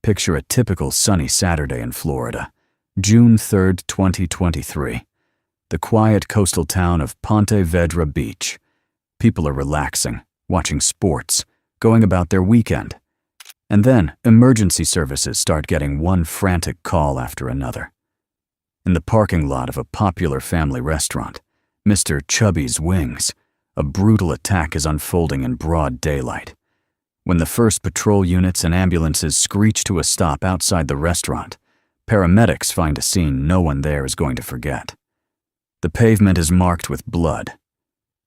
Picture a typical sunny Saturday in Florida, June 3rd, 2023. The quiet coastal town of Ponte Vedra Beach. People are relaxing, watching sports, going about their weekend. And then emergency services start getting one frantic call after another. In the parking lot of a popular family restaurant, Mr. Chubby's Wings, a brutal attack is unfolding in broad daylight. When the first patrol units and ambulances screech to a stop outside the restaurant, paramedics find a scene no one there is going to forget. The pavement is marked with blood.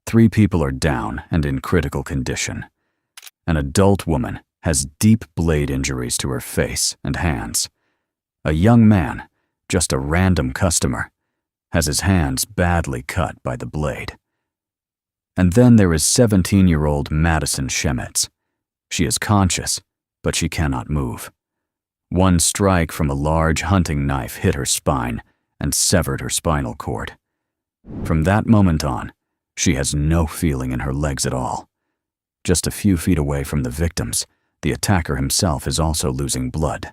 3 people are down and in critical condition. An adult woman has deep blade injuries to her face and hands. A young man, just a random customer, has his hands badly cut by the blade. And then there is 17-year-old Madison Shemitz. She is conscious, but she cannot move. One strike from a large hunting knife hit her spine and severed her spinal cord. From that moment on, she has no feeling in her legs at all. Just a few feet away from the victims, the attacker himself is also losing blood.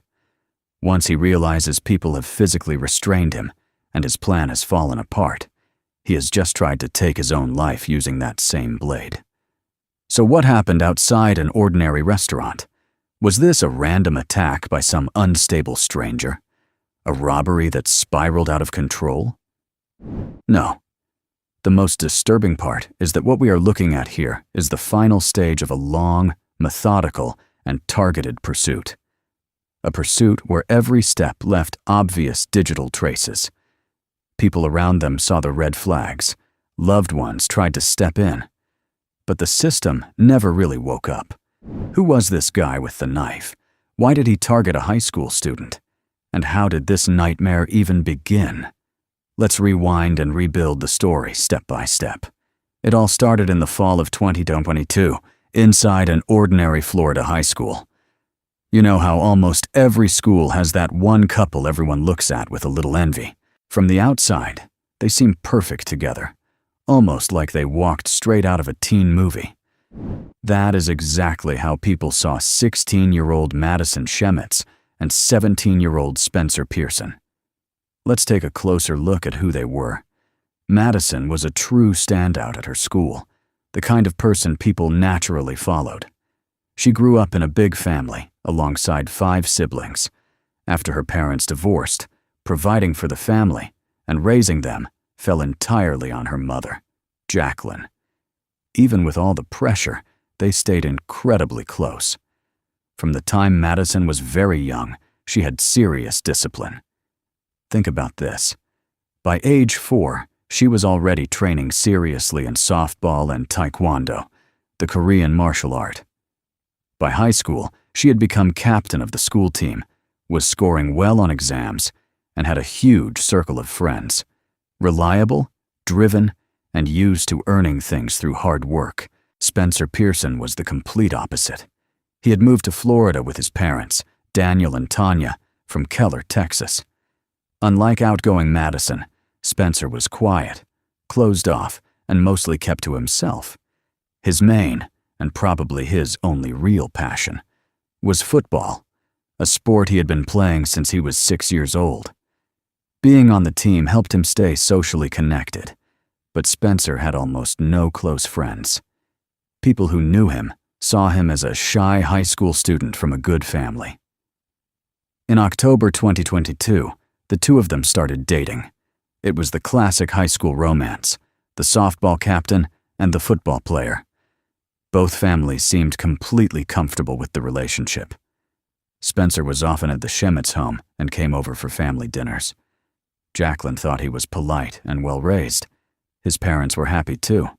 Once he realizes people have physically restrained him and his plan has fallen apart, he has just tried to take his own life using that same blade. So what happened outside an ordinary restaurant? Was this a random attack by some unstable stranger? A robbery that spiraled out of control? No. The most disturbing part is that what we are looking at here is the final stage of a long, methodical, and targeted pursuit. A pursuit where every step left obvious digital traces. People around them saw the red flags. Loved ones tried to step in. But the system never really woke up. Who was this guy with the knife? Why did he target a high school student? And how did this nightmare even begin? Let's rewind and rebuild the story step by step. It all started in the fall of 2022, inside an ordinary Florida high school. You know how almost every school has that one couple everyone looks at with a little envy. From the outside, they seem perfect together. Almost like they walked straight out of a teen movie. That is exactly how people saw 16-year-old Madison Shemitz and 17-year-old Spencer Pearson. Let's take a closer look at who they were. Madison was a true standout at her school, the kind of person people naturally followed. She grew up in a big family, alongside 5 siblings. After her parents divorced, providing for the family and raising them fell entirely on her mother, Jacqueline. Even with all the pressure, they stayed incredibly close. From the time Madison was very young, she had serious discipline. Think about this. By age 4, she was already training seriously in softball and taekwondo, the Korean martial art. By high school, she had become captain of the school team, was scoring well on exams, and had a huge circle of friends. Reliable, driven, and used to earning things through hard work, Spencer Pearson was the complete opposite. He had moved to Florida with his parents, Daniel and Tanya, from Keller, Texas. Unlike outgoing Madison, Spencer was quiet, closed off, and mostly kept to himself. His main, and probably his only real passion, was football, a sport he had been playing since he was 6 years old. Being on the team helped him stay socially connected, but Spencer had almost no close friends. People who knew him saw him as a shy high school student from a good family. In October 2022, the two of them started dating. It was the classic high school romance, the softball captain and the football player. Both families seemed completely comfortable with the relationship. Spencer was often at the Shemitz home and came over for family dinners. Jacqueline thought he was polite and well-raised. His parents were happy too.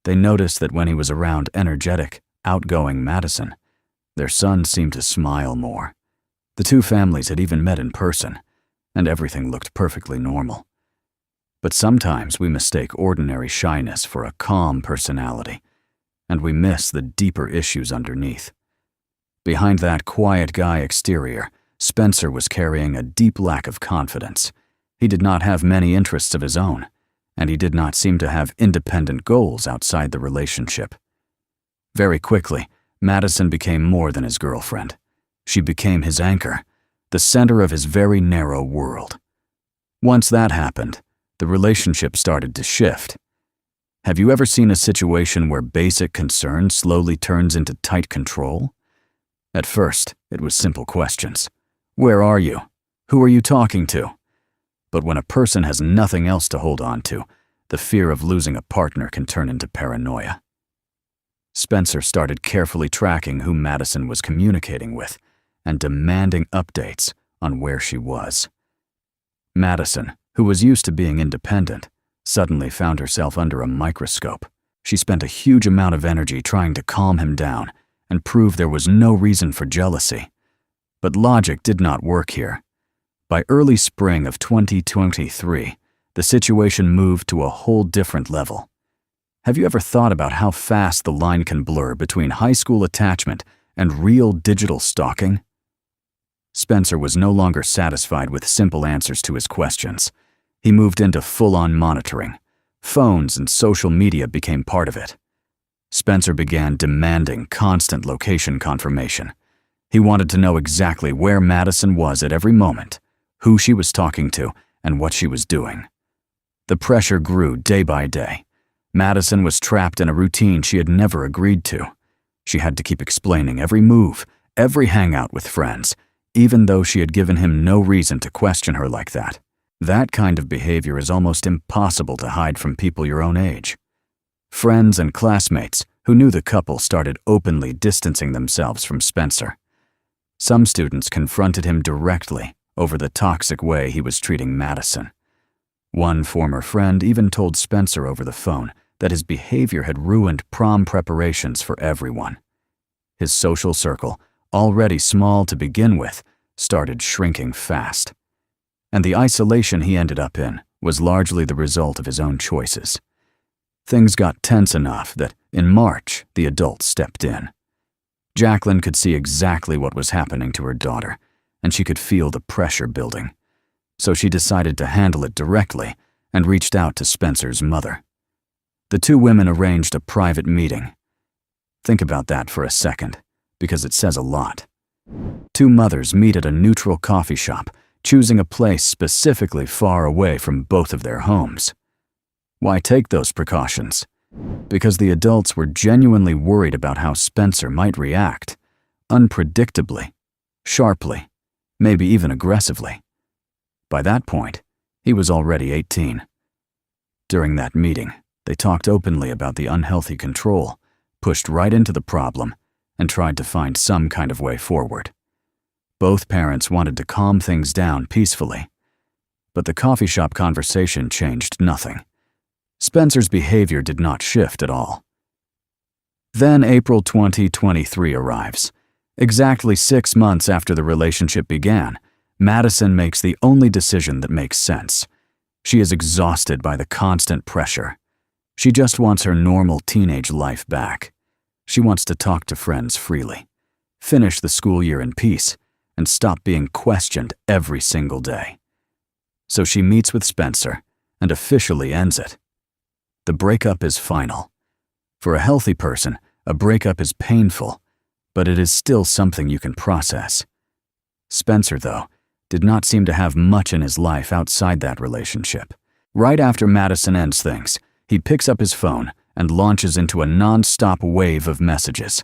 They noticed that when he was around energetic, outgoing Madison, their son seemed to smile more. The two families had even met in person, and everything looked perfectly normal. But sometimes we mistake ordinary shyness for a calm personality, and we miss the deeper issues underneath. Behind that quiet guy exterior, Spencer was carrying a deep lack of confidence. He did not have many interests of his own, and he did not seem to have independent goals outside the relationship. Very quickly, Madison became more than his girlfriend. She became his anchor, the center of his very narrow world. Once that happened, the relationship started to shift. Have you ever seen a situation where basic concern slowly turns into tight control? At first, it was simple questions. Where are you? Who are you talking to? But when a person has nothing else to hold on to, the fear of losing a partner can turn into paranoia. Spencer started carefully tracking who Madison was communicating with and demanding updates on where she was. Madison, who was used to being independent, suddenly found herself under a microscope. She spent a huge amount of energy trying to calm him down and prove there was no reason for jealousy. But logic did not work here. By early spring of 2023, the situation moved to a whole different level. Have you ever thought about how fast the line can blur between high school attachment and real digital stalking? Spencer was no longer satisfied with simple answers to his questions. He moved into full-on monitoring. Phones and social media became part of it. Spencer began demanding constant location confirmation. He wanted to know exactly where Madison was at every moment, who she was talking to, and what she was doing. The pressure grew day by day. Madison was trapped in a routine she had never agreed to. She had to keep explaining every move, every hangout with friends, even though she had given him no reason to question her like that. That kind of behavior is almost impossible to hide from people your own age. Friends and classmates who knew the couple started openly distancing themselves from Spencer. Some students confronted him directly over the toxic way he was treating Madison. One former friend even told Spencer over the phone that his behavior had ruined prom preparations for everyone. His social circle, already small to begin with, started shrinking fast. And the isolation he ended up in was largely the result of his own choices. Things got tense enough that, in March, the adults stepped in. Jacqueline could see exactly what was happening to her daughter, and she could feel the pressure building. So she decided to handle it directly and reached out to Spencer's mother. The two women arranged a private meeting. Think about that for a second, because it says a lot. Two mothers meet at a neutral coffee shop, choosing a place specifically far away from both of their homes. Why take those precautions? Because the adults were genuinely worried about how Spencer might react, unpredictably, sharply, maybe even aggressively. By that point, he was already 18. During that meeting, they talked openly about the unhealthy control, pushed right into the problem, and tried to find some kind of way forward. Both parents wanted to calm things down peacefully, but the coffee shop conversation changed nothing. Spencer's behavior did not shift at all. Then April 2023 arrives. Exactly 6 months after the relationship began, Madison makes the only decision that makes sense. She is exhausted by the constant pressure. She just wants her normal teenage life back. She wants to talk to friends freely, finish the school year in peace, and stop being questioned every single day. So she meets with Spencer and officially ends it. The breakup is final. For a healthy person, a breakup is painful, but it is still something you can process. Spencer, though, did not seem to have much in his life outside that relationship. Right after Madison ends things, he picks up his phone and launches into a non-stop wave of messages.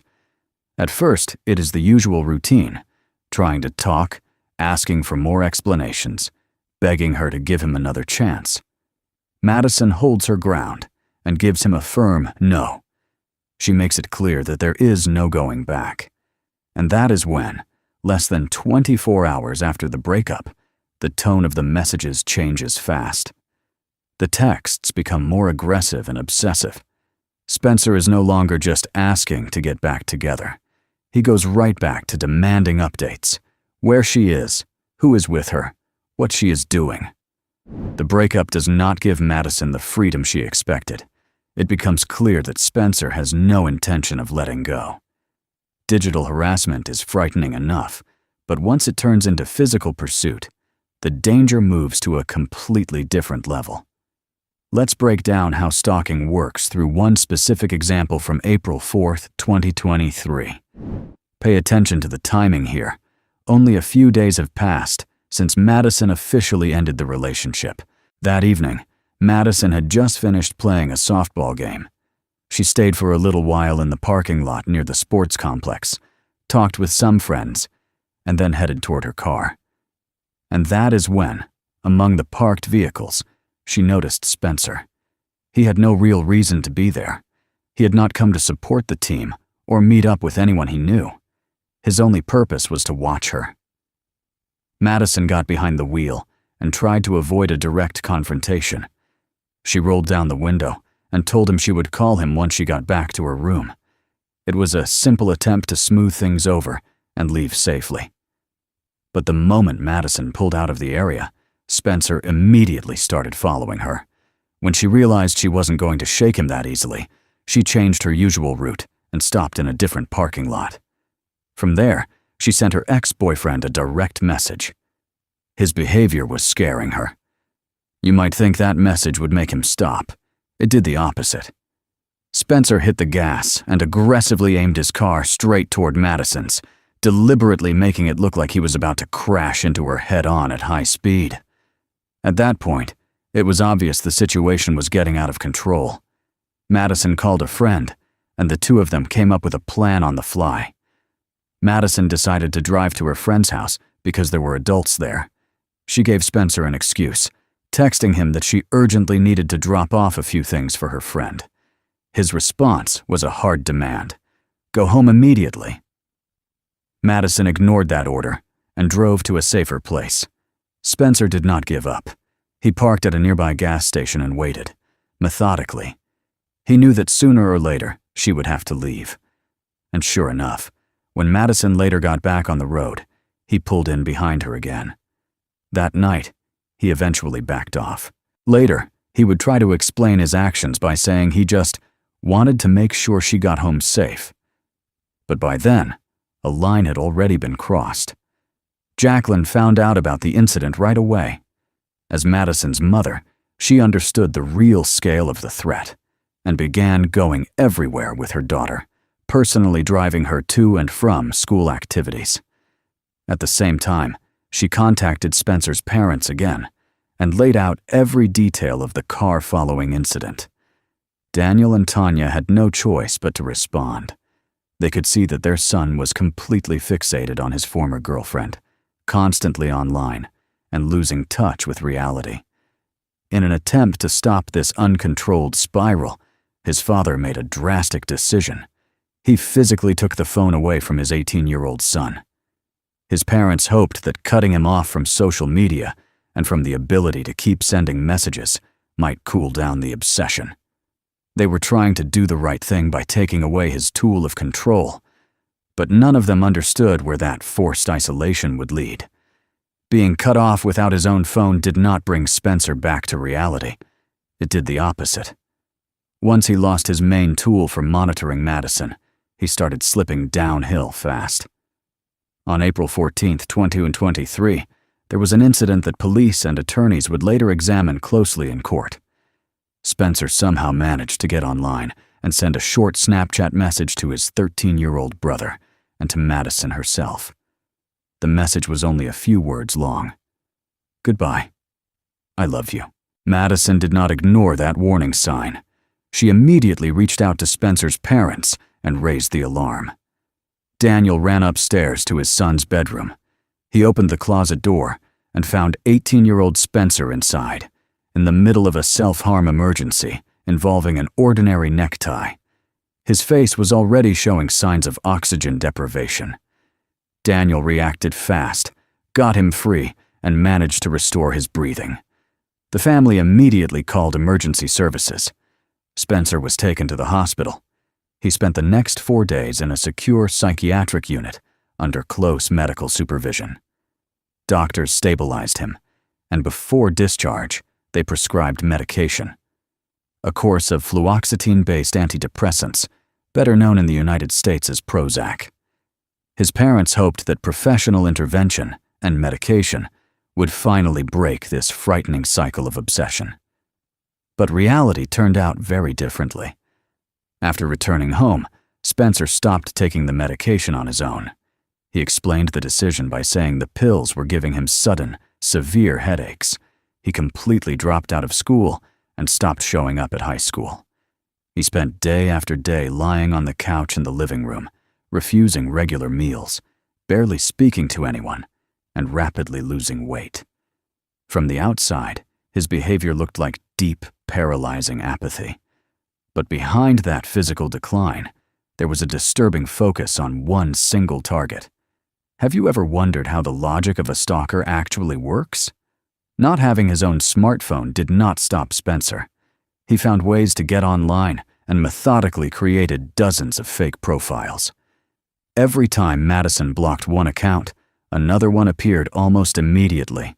At first, it is the usual routine, trying to talk, asking for more explanations, begging her to give him another chance. Madison holds her ground and gives him a firm no. She makes it clear that there is no going back. And that is when, less than 24 hours after the breakup, the tone of the messages changes fast. The texts become more aggressive and obsessive. Spencer is no longer just asking to get back together. He goes right back to demanding updates: where she is, who is with her, what she is doing. The breakup does not give Madison the freedom she expected. It becomes clear that Spencer has no intention of letting go. Digital harassment is frightening enough, but once it turns into physical pursuit, the danger moves to a completely different level. Let's break down how stalking works through one specific example from April 4th, 2023. Pay attention to the timing here. only a few days have passed since Madison officially ended the relationship. That evening, Madison had just finished playing a softball game. She stayed for a little while in the parking lot near the sports complex, talked with some friends, and then headed toward her car. And that is when, among the parked vehicles, she noticed Spencer. He had no real reason to be there. He had not come to support the team or meet up with anyone he knew. His only purpose was to watch her. Madison got behind the wheel and tried to avoid a direct confrontation. She rolled down the window and told him she would call him once she got back to her room. It was a simple attempt to smooth things over and leave safely. But the moment Madison pulled out of the area, Spencer immediately started following her. When she realized she wasn't going to shake him that easily, she changed her usual route and stopped in a different parking lot. From there, she sent her ex-boyfriend a direct message. His behavior was scaring her. You might think that message would make him stop. It did the opposite. Spencer hit the gas and aggressively aimed his car straight toward Madison's, deliberately making it look like he was about to crash into her head-on at high speed. At that point, it was obvious the situation was getting out of control. Madison called a friend, and the two of them came up with a plan on the fly. Madison decided to drive to her friend's house because there were adults there. She gave Spencer an excuse, texting him that she urgently needed to drop off a few things for her friend. His response was a hard demand. Go home immediately. Madison ignored that order and drove to a safer place. Spencer did not give up. He parked at a nearby gas station and waited, methodically. He knew that sooner or later she would have to leave. And sure enough, when Madison later got back on the road, he pulled in behind her again. That night, he eventually backed off. Later, he would try to explain his actions by saying he just wanted to make sure she got home safe. But by then, a line had already been crossed. Jacqueline found out about the incident right away. As Madison's mother, she understood the real scale of the threat and began going everywhere with her daughter, personally driving her to and from school activities. At the same time, she contacted Spencer's parents again and laid out every detail of the car-following incident. Daniel and Tanya had no choice but to respond. They could see that their son was completely fixated on his former girlfriend, constantly online, and losing touch with reality. In an attempt to stop this uncontrolled spiral, his father made a drastic decision. He physically took the phone away from his 18-year-old son. His parents hoped that cutting him off from social media and from the ability to keep sending messages might cool down the obsession. They were trying to do the right thing by taking away his tool of control, but none of them understood where that forced isolation would lead. Being cut off without his own phone did not bring Spencer back to reality. It did the opposite. Once he lost his main tool for monitoring Madison, he started slipping downhill fast. On April 14, 2023, there was an incident that police and attorneys would later examine closely in court. Spencer somehow managed to get online and send a short Snapchat message to his 13-year-old brother and to Madison herself. The message was only a few words long. Goodbye. I love you. Madison did not ignore that warning sign. She immediately reached out to Spencer's parents and raised the alarm. Daniel ran upstairs to his son's bedroom. He opened the closet door and found 18-year-old Spencer inside, in the middle of a self-harm emergency involving an ordinary necktie. His face was already showing signs of oxygen deprivation. Daniel reacted fast, got him free, and managed to restore his breathing. The family immediately called emergency services. Spencer was taken to the hospital. He spent the next 4 days in a secure psychiatric unit under close medical supervision. Doctors stabilized him, and before discharge, they prescribed medication. A course of fluoxetine-based antidepressants, better known in the United States as Prozac. His parents hoped that professional intervention and medication would finally break this frightening cycle of obsession. But reality turned out very differently. After returning home, Spencer stopped taking the medication on his own. He explained the decision by saying the pills were giving him sudden, severe headaches. He completely dropped out of school and stopped showing up at high school. He spent day after day lying on the couch in the living room, refusing regular meals, barely speaking to anyone, and rapidly losing weight. From the outside, his behavior looked like deep, paralyzing apathy. But behind that physical decline, there was a disturbing focus on one single target. Have you ever wondered how the logic of a stalker actually works? Not having his own smartphone did not stop Spencer. He found ways to get online and methodically created dozens of fake profiles. Every time Madison blocked one account, another one appeared almost immediately.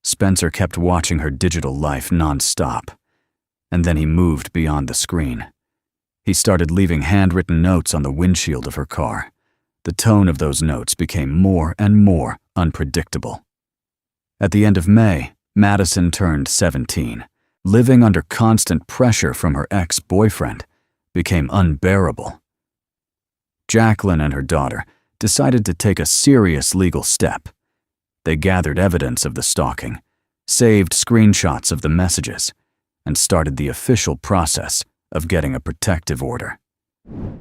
Spencer kept watching her digital life non-stop. And then he moved beyond the screen. He started leaving handwritten notes on the windshield of her car. The tone of those notes became more and more unpredictable. At the end of May, Madison turned 17. Living under constant pressure from her ex-boyfriend became unbearable. Jacqueline and her daughter decided to take a serious legal step. They gathered evidence of the stalking, saved screenshots of the messages, and started the official process of getting a protective order.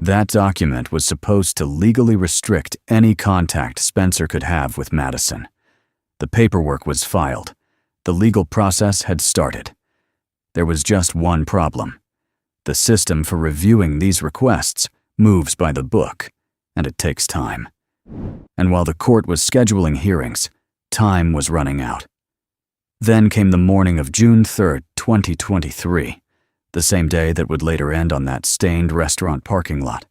That document was supposed to legally restrict any contact Spencer could have with Madison. The paperwork was filed. The legal process had started. There was just one problem. The system for reviewing these requests moves by the book, and it takes time. And while the court was scheduling hearings, time was running out. Then came the morning of June 3, 2023, the same day that would later end on that stained restaurant parking lot.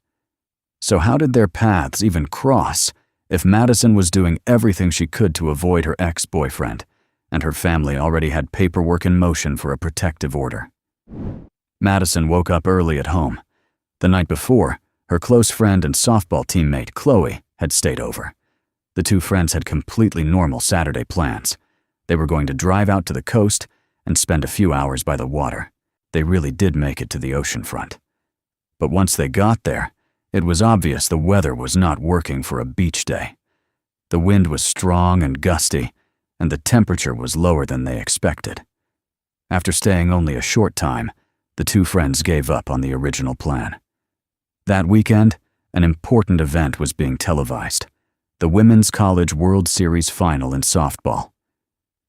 So how did their paths even cross if Madison was doing everything she could to avoid her ex-boyfriend, and her family already had paperwork in motion for a protective order? Madison woke up early at home. The night before, her close friend and softball teammate Chloe had stayed over. The two friends had completely normal Saturday plans. They were going to drive out to the coast and spend a few hours by the water. They really did make it to the ocean front. But once they got there, it was obvious the weather was not working for a beach day. The wind was strong and gusty, and the temperature was lower than they expected. After staying only a short time, the two friends gave up on the original plan. That weekend, an important event was being televised: the Women's College World Series final in softball.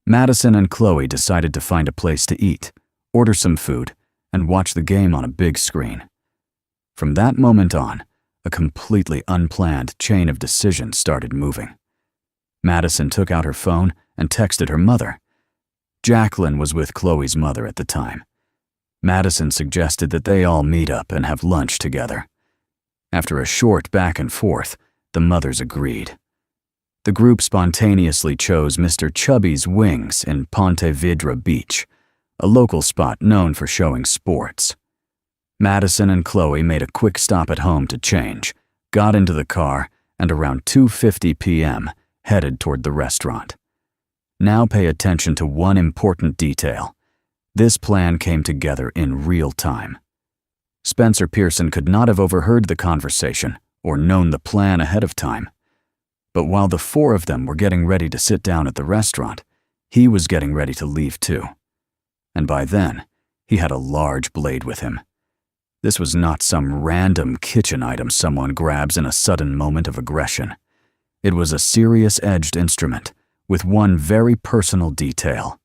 Madison and Chloe decided to find a place to eat, order some food, and watch the game on a big screen. From that moment on, a completely unplanned chain of decisions started moving. Madison took out her phone and texted her mother. Jacqueline was with Chloe's mother at the time. Madison suggested that they all meet up and have lunch together. After a short back and forth, the mothers agreed. The group spontaneously chose Mr. Chubby's Wings in Ponte Vedra Beach, a local spot known for showing sports. Madison and Chloe made a quick stop at home to change, got into the car, and around 2:50 p.m. headed toward the restaurant. Now pay attention to one important detail. This plan came together in real time. Spencer Pearson could not have overheard the conversation or known the plan ahead of time. But while the four of them were getting ready to sit down at the restaurant, he was getting ready to leave too. And by then, he had a large blade with him. This was not some random kitchen item someone grabs in a sudden moment of aggression. It was a serious-edged instrument with one very personal detail.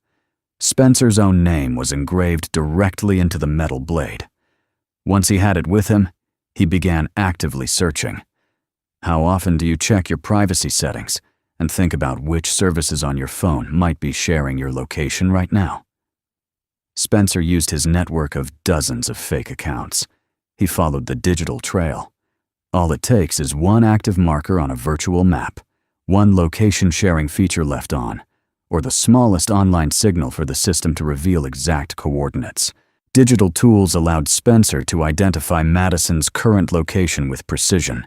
Spencer's own name was engraved directly into the metal blade. Once he had it with him, he began actively searching. How often do you check your privacy settings and think about which services on your phone might be sharing your location right now? Spencer used his network of dozens of fake accounts. He followed the digital trail. All it takes is one active marker on a virtual map, one location sharing feature left on, or the smallest online signal for the system to reveal exact coordinates. Digital tools allowed Spencer to identify Madison's current location with precision.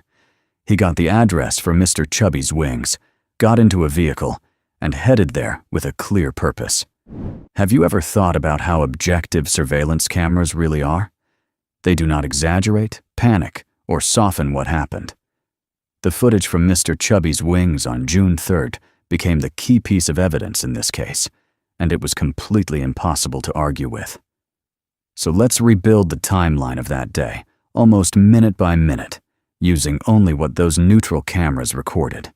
He got the address for Mr. Chubby's Wings, got into a vehicle, and headed there with a clear purpose. Have you ever thought about how objective surveillance cameras really are? They do not exaggerate, panic, or soften what happened. The footage from Mr. Chubby's wings on June 3rd became the key piece of evidence in this case, and it was completely impossible to argue with. So let's rebuild the timeline of that day, almost minute by minute, using only what those neutral cameras recorded.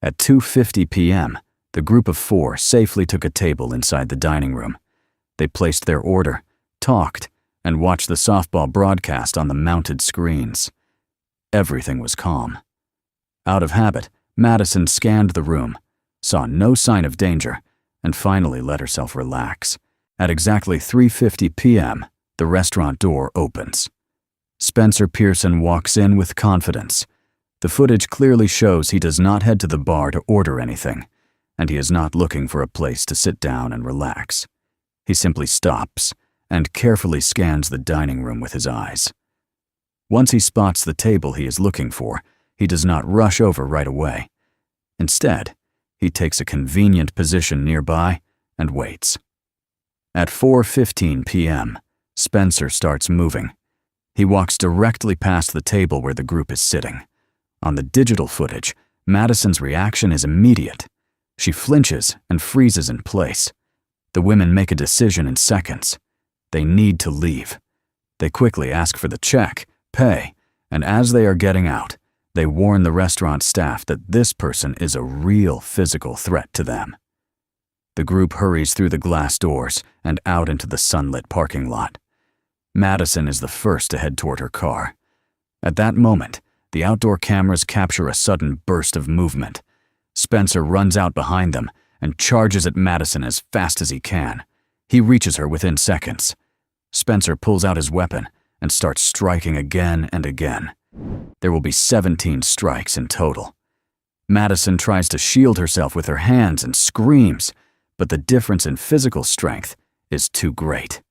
At 2:50 p.m., the group of four safely took a table inside the dining room. They placed their order, talked, and watched the softball broadcast on the mounted screens. Everything was calm. Out of habit, Madison scanned the room, saw no sign of danger, and finally let herself relax. At exactly 3:50 p.m., the restaurant door opens. Spencer Pearson walks in with confidence. The footage clearly shows he does not head to the bar to order anything, and he is not looking for a place to sit down and relax. He simply stops and carefully scans the dining room with his eyes. Once he spots the table he is looking for, he does not rush over right away. Instead, he takes a convenient position nearby and waits. At 4:15 p.m., Spencer starts moving. He walks directly past the table where the group is sitting. On the digital footage, Madison's reaction is immediate. She flinches and freezes in place. The women make a decision in seconds. They need to leave. They quickly ask for the check, pay, and as they are getting out, they warn the restaurant staff that this person is a real physical threat to them. The group hurries through the glass doors and out into the sunlit parking lot. Madison is the first to head toward her car. At that moment, the outdoor cameras capture a sudden burst of movement. Spencer runs out behind them and charges at Madison as fast as he can. He reaches her within seconds. Spencer pulls out his weapon and starts striking again and again. There will be 17 strikes in total. Madison tries to shield herself with her hands and screams, but the difference in physical strength is too great.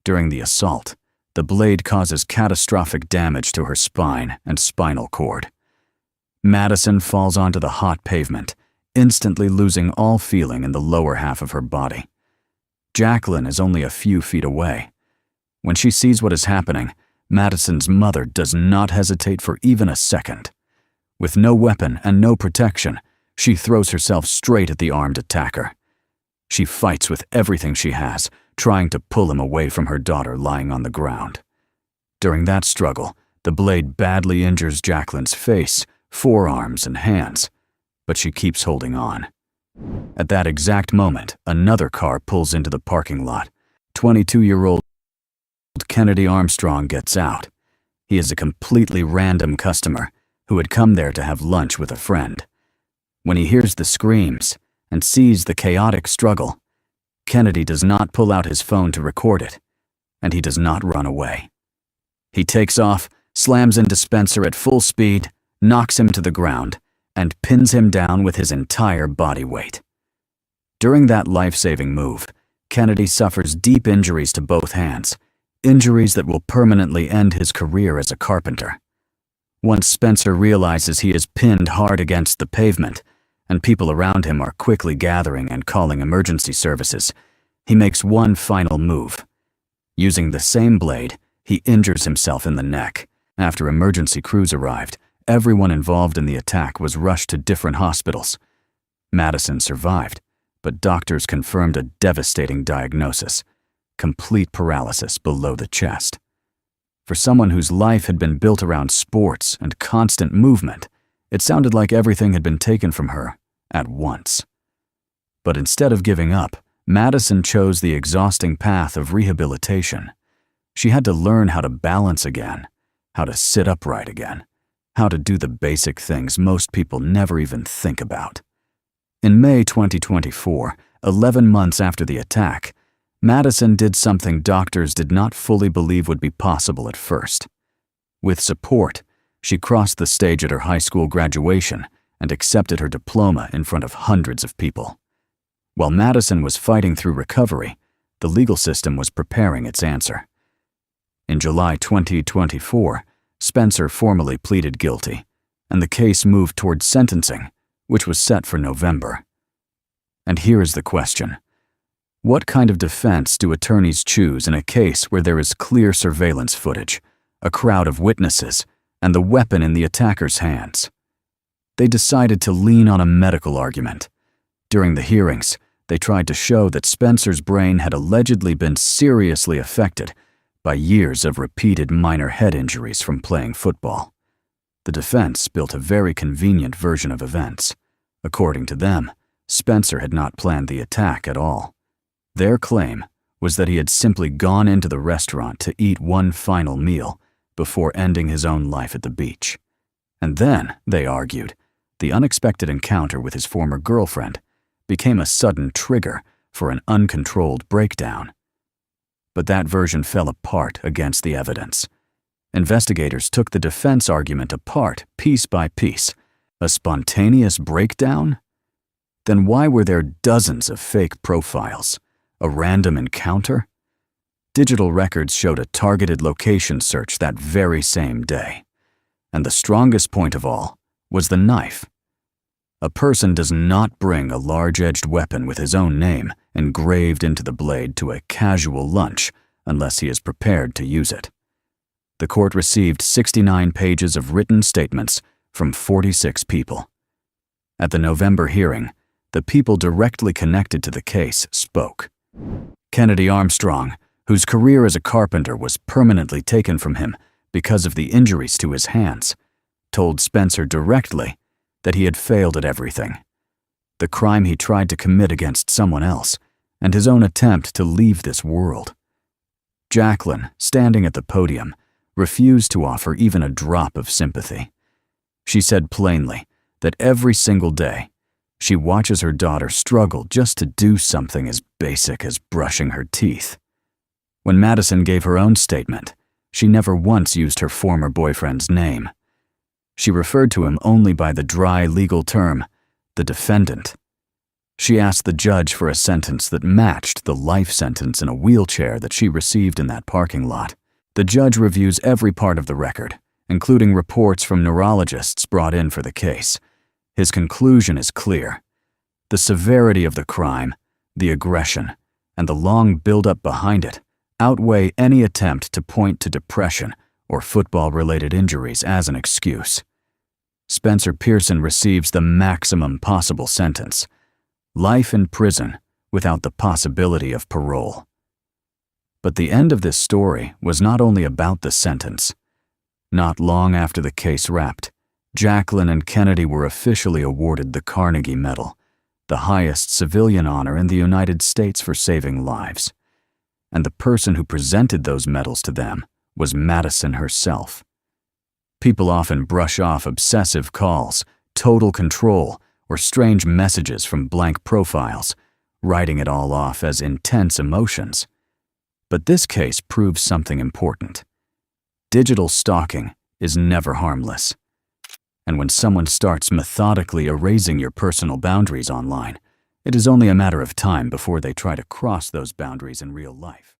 During the assault, the blade causes catastrophic damage to her spine and spinal cord. Madison falls onto the hot pavement, instantly losing all feeling in the lower half of her body. Jacqueline is only a few feet away. When she sees what is happening, Madison's mother does not hesitate for even a second. With no weapon and no protection, she throws herself straight at the armed attacker. She fights with everything she has, trying to pull him away from her daughter lying on the ground. During that struggle, the blade badly injures Jacqueline's face, forearms, and hands, but she keeps holding on. At that exact moment, another car pulls into the parking lot. 22-year-old Kennedy Armstrong gets out. He is a completely random customer who had come there to have lunch with a friend. When he hears the screams and sees the chaotic struggle, Kennedy does not pull out his phone to record it, and he does not run away. He takes off, slams into Spencer at full speed, knocks him to the ground, and pins him down with his entire body weight. During that life-saving move, Kennedy suffers deep injuries to both hands, injuries that will permanently end his career as a carpenter. Once Spencer realizes he is pinned hard against the pavement, and people around him are quickly gathering and calling emergency services, he makes one final move. Using the same blade, he injures himself in the neck. After emergency crews arrived, everyone involved in the attack was rushed to different hospitals. Madison survived, but doctors confirmed a devastating diagnosis: complete paralysis below the chest. For someone whose life had been built around sports and constant movement, it sounded like everything had been taken from her at once. But instead of giving up, Madison chose the exhausting path of rehabilitation. She had to learn how to balance again, how to sit upright again, how to do the basic things most people never even think about. In May 2024, 11 months after the attack, Madison did something doctors did not fully believe would be possible at first. With support, she crossed the stage at her high school graduation and accepted her diploma in front of hundreds of people. While Madison was fighting through recovery, the legal system was preparing its answer. In July 2024, Spencer formally pleaded guilty, and the case moved towards sentencing, which was set for November. And here is the question: what kind of defense do attorneys choose in a case where there is clear surveillance footage, a crowd of witnesses, and the weapon in the attacker's hands? They decided to lean on a medical argument. During the hearings, they tried to show that Spencer's brain had allegedly been seriously affected by years of repeated minor head injuries from playing football. The defense built a very convenient version of events. According to them, Spencer had not planned the attack at all. Their claim was that he had simply gone into the restaurant to eat one final meal before ending his own life at the beach. And then, they argued, the unexpected encounter with his former girlfriend became a sudden trigger for an uncontrolled breakdown. But that version fell apart against the evidence. Investigators took the defense argument apart piece by piece. A spontaneous breakdown? Then why were there dozens of fake profiles? A random encounter? Digital records showed a targeted location search that very same day. And the strongest point of all was the knife. A person does not bring a large-edged weapon with his own name engraved into the blade to a casual lunch unless he is prepared to use it. The court received 69 pages of written statements from 46 people. At the November hearing, the people directly connected to the case spoke. Kennedy Armstrong, whose career as a carpenter was permanently taken from him because of the injuries to his hands, told Spencer directly that he had failed at everything. The crime he tried to commit against someone else, and his own attempt to leave this world. Jacqueline, standing at the podium, refused to offer even a drop of sympathy. She said plainly that every single day, she watches her daughter struggle just to do something as basic as brushing her teeth. When Madison gave her own statement, she never once used her former boyfriend's name. She referred to him only by the dry legal term, the defendant. She asked the judge for a sentence that matched the life sentence in a wheelchair that she received in that parking lot. The judge reviews every part of the record, including reports from neurologists brought in for the case. His conclusion is clear. The severity of the crime, the aggression, and the long buildup behind it outweigh any attempt to point to depression or football-related injuries as an excuse. Spencer Pearson receives the maximum possible sentence, life in prison without the possibility of parole. But the end of this story was not only about the sentence. Not long after the case wrapped, Jacqueline and Kennedy were officially awarded the Carnegie Medal, the highest civilian honor in the United States for saving lives. And the person who presented those medals to them was Madison herself. People often brush off obsessive calls, total control, or strange messages from blank profiles, writing it all off as intense emotions. But this case proves something important. Digital stalking is never harmless. And when someone starts methodically erasing your personal boundaries online, it is only a matter of time before they try to cross those boundaries in real life.